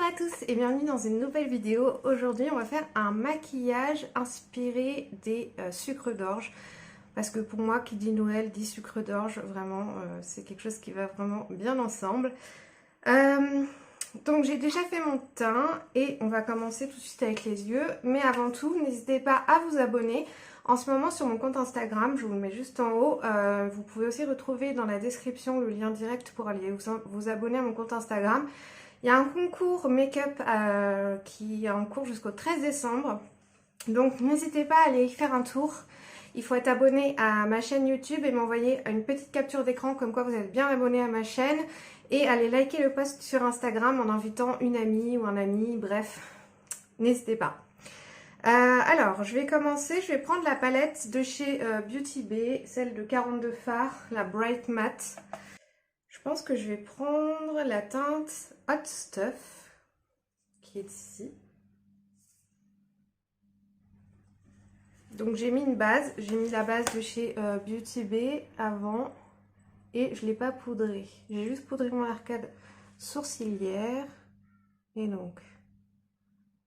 Bonjour à tous et bienvenue dans une nouvelle vidéo. Aujourd'hui on va faire un maquillage inspiré des sucres d'orge. Parce que pour moi qui dit Noël dit sucre d'orge, vraiment c'est quelque chose qui va vraiment bien ensemble. Donc j'ai déjà fait mon teint et on va commencer tout de suite avec les yeux. Mais avant tout, n'hésitez pas à vous abonner. En ce moment sur mon compte Instagram, je vous le mets juste en haut. Vous pouvez aussi retrouver dans la description le lien direct pour aller vous abonner à mon compte Instagram. Il y a un concours make-up qui est en cours jusqu'au 13 décembre. Donc n'hésitez pas à aller y faire un tour. Il faut être abonné à ma chaîne YouTube et m'envoyer une petite capture d'écran comme quoi vous êtes bien abonné à ma chaîne. Et aller liker le post sur Instagram en invitant une amie ou un ami, bref, n'hésitez pas. Alors, je vais commencer, je vais prendre la palette de chez Beauty Bay, celle de 42 fards, la Bright Matte. Je pense que je vais prendre la teinte Hot Stuff, qui est ici. Donc j'ai mis une base, j'ai mis la base de chez Beauty Bay avant et je ne l'ai pas poudré. J'ai juste poudré mon arcade sourcilière et donc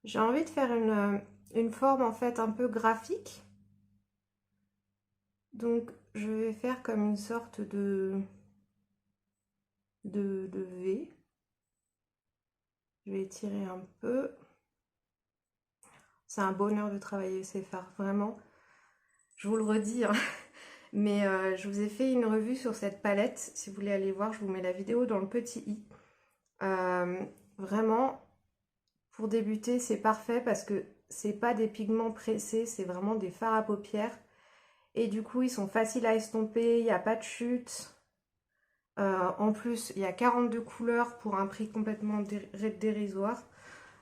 j'ai envie de faire une forme en fait un peu graphique. Donc je vais faire comme une sorte de V. Je vais étirer un peu. C'est un bonheur de travailler ces fards, vraiment. Je vous le redis, hein. Mais je vous ai fait une revue sur cette palette. Si vous voulez aller voir, je vous mets la vidéo dans le petit i. Vraiment, pour débuter, c'est parfait parce que c'est pas des pigments pressés, c'est vraiment des fards à paupières. Et du coup, ils sont faciles à estomper, il n'y a pas de chute. En plus, il y a 42 couleurs pour un prix complètement dérisoire.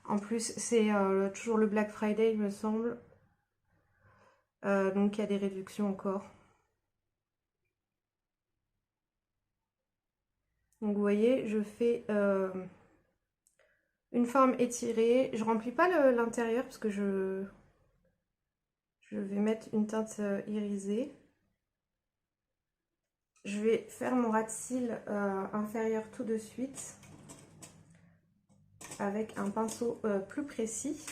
En plus, c'est toujours le Black Friday, il me semble. Donc, il y a des réductions encore. Donc, vous voyez, je fais une forme étirée. Je remplis pas l'intérieur parce que je vais mettre une teinte irisée. Je vais faire mon ras de cils inférieur tout de suite avec un pinceau plus précis.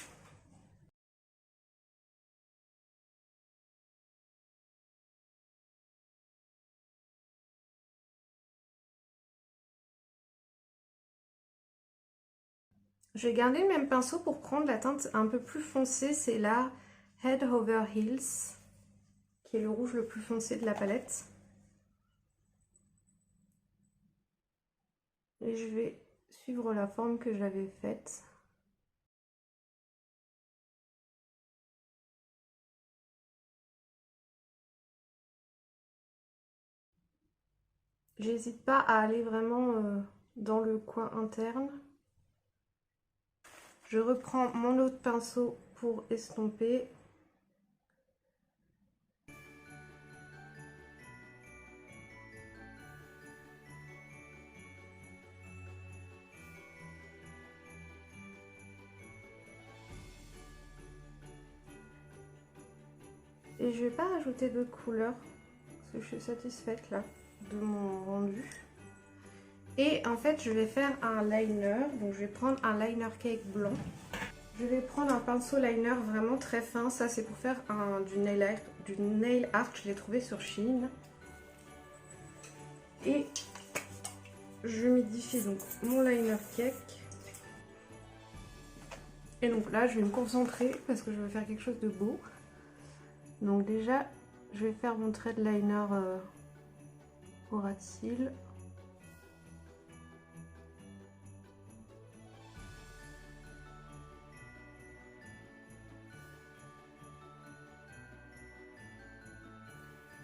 Je vais garder le même pinceau pour prendre la teinte un peu plus foncée. C'est la Head Over Heels, qui est le rouge le plus foncé de la palette. Et je vais suivre la forme que j'avais faite. J'hésite pas à aller vraiment dans le coin interne. Je reprends mon autre pinceau pour estomper. Et je vais pas rajouter d'autres couleurs parce que je suis satisfaite là de mon rendu. Et en fait je vais faire un liner, donc je vais prendre un liner cake blanc. Je vais prendre un pinceau liner vraiment très fin, ça c'est pour faire du nail art, je l'ai trouvé sur Shein. Et je humidifie donc mon liner cake. Et donc là je vais me concentrer parce que je veux faire quelque chose de beau. Donc déjà je vais faire mon trait de liner au ras de cils.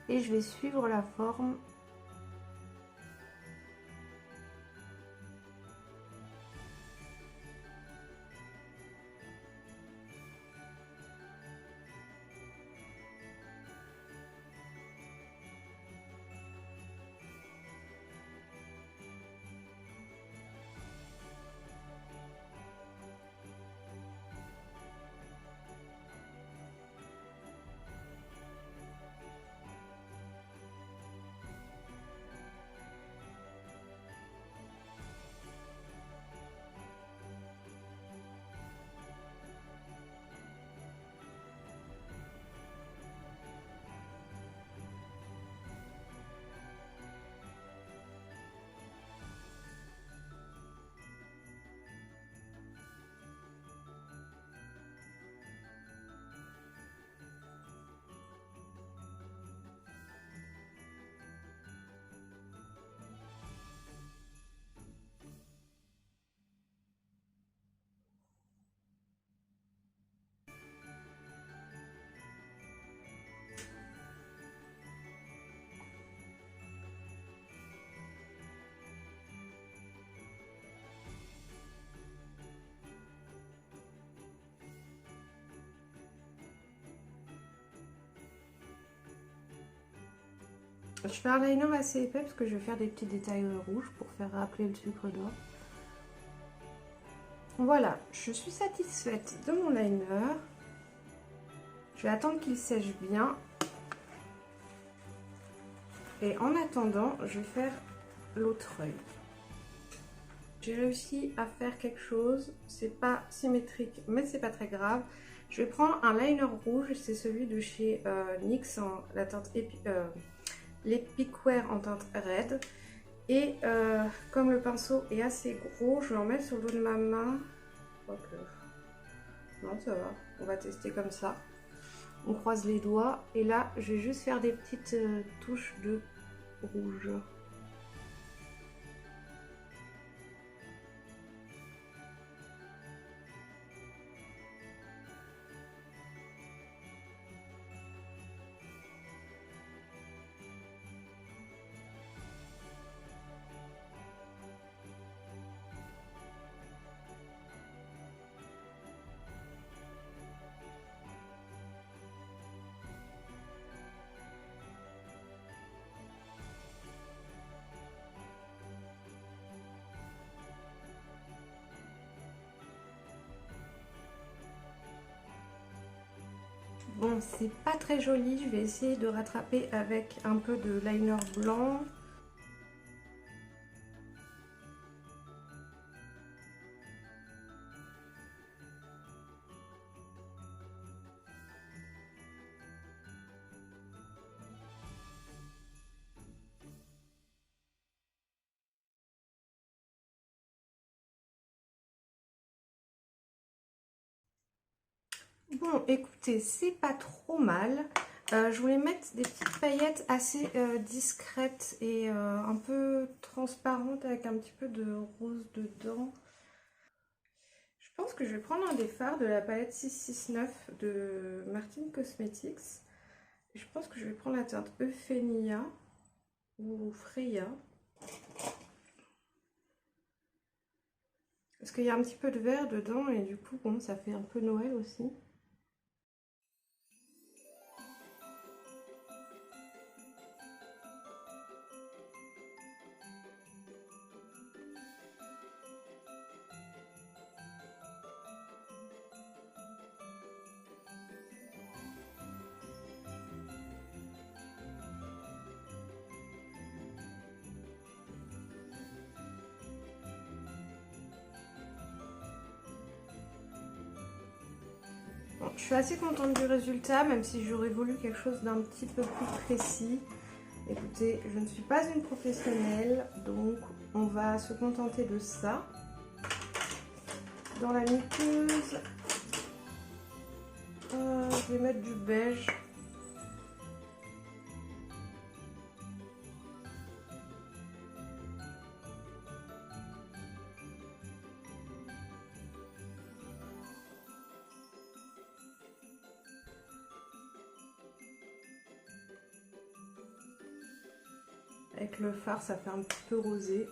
Et je vais suivre la forme. Je fais un liner assez épais parce que je vais faire des petits détails rouges pour faire rappeler le sucre d'orge. Voilà, je suis satisfaite de mon liner. Je vais attendre qu'il sèche bien. Et en attendant, je vais faire l'autre œil. J'ai réussi à faire quelque chose. C'est pas symétrique, mais c'est pas très grave. Je vais prendre un liner rouge. C'est celui de chez NYX en la teinte l'Epic Wear en teinte red. Et comme le pinceau est assez gros, je vais en mettre sur le dos de ma main. Non, ça va. On va tester comme ça. On croise les doigts. Et là, je vais juste faire des petites touches de rouge. Bon, c'est pas très joli, je vais essayer de rattraper avec un peu de liner blanc. Bon, écoutez, c'est pas trop mal. Je voulais mettre des petites paillettes assez discrètes et un peu transparentes avec un petit peu de rose dedans. Je pense que je vais prendre un des fards de la palette 669 de Martin Cosmetics. Je pense que je vais prendre la teinte Euphénia ou Freya. Parce qu'il y a un petit peu de vert dedans et du coup, bon, ça fait un peu Noël aussi. Bon, je suis assez contente du résultat, même si j'aurais voulu quelque chose d'un petit peu plus précis. Écoutez, je ne suis pas une professionnelle, donc on va se contenter de ça. Dans la muqueuse, je vais mettre du beige. Avec le fard, ça fait un petit peu rosé.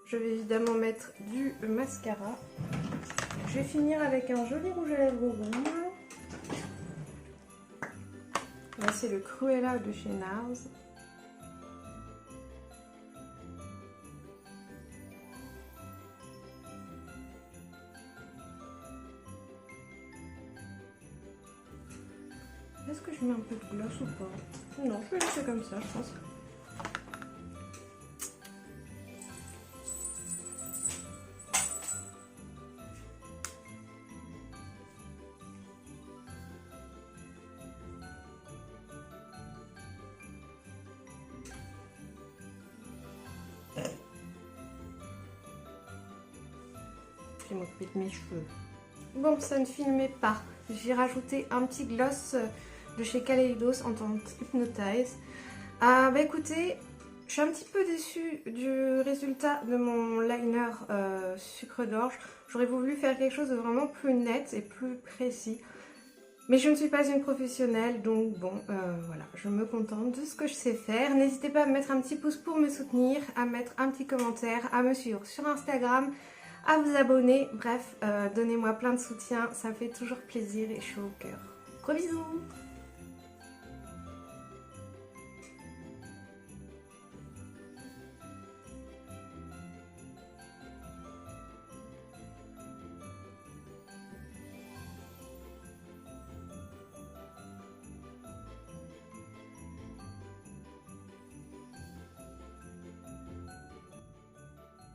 Je vais évidemment mettre du mascara. Je vais finir avec un joli rouge à lèvres rouge. Là, c'est le Cruella de chez NARS. Est-ce que je mets un peu de gloss ou pas? Non, je vais laisser comme ça, je pense. Je vais m'occuper de mes cheveux. Bon, ça ne filmait pas. J'ai rajouté un petit gloss de chez Kaleidos en teinte Hypnotize. Bah écoutez, je suis un petit peu déçue du résultat de mon liner sucre d'orge. J'aurais voulu faire quelque chose de vraiment plus net et plus précis. Mais je ne suis pas une professionnelle, donc bon, voilà, je me contente de ce que je sais faire. N'hésitez pas à me mettre un petit pouce pour me soutenir, à mettre un petit commentaire, à me suivre sur Instagram, à vous abonner. Bref, donnez-moi plein de soutien, ça me fait toujours plaisir et chaud au cœur. Gros bisous!